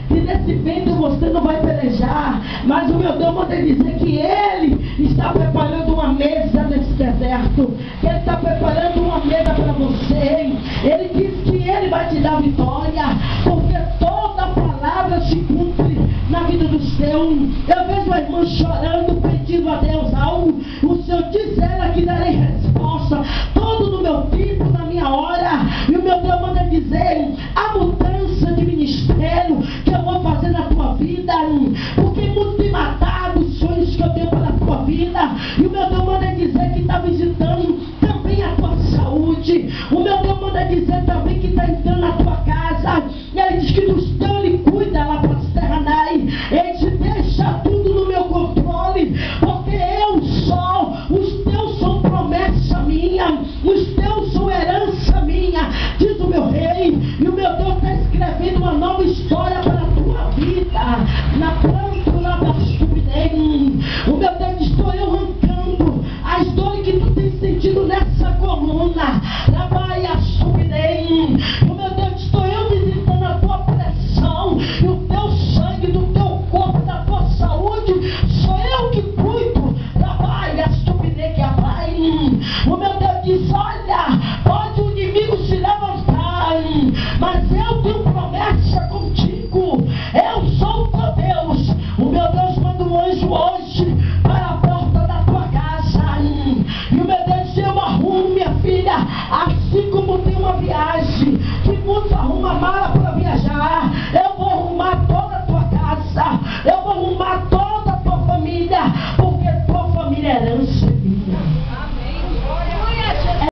que nesse vento você não vai pelejar, mas o meu Deus manda dizer que Ele está preparando uma mesa nesse deserto, que Ele está preparando uma mesa para você. Ele diz que Ele vai te dar vitória, porque toda palavra se cumpre na vida do seu. Eu vejo a irmã chorando, pedindo a Deus algo. O Senhor diz ela que dará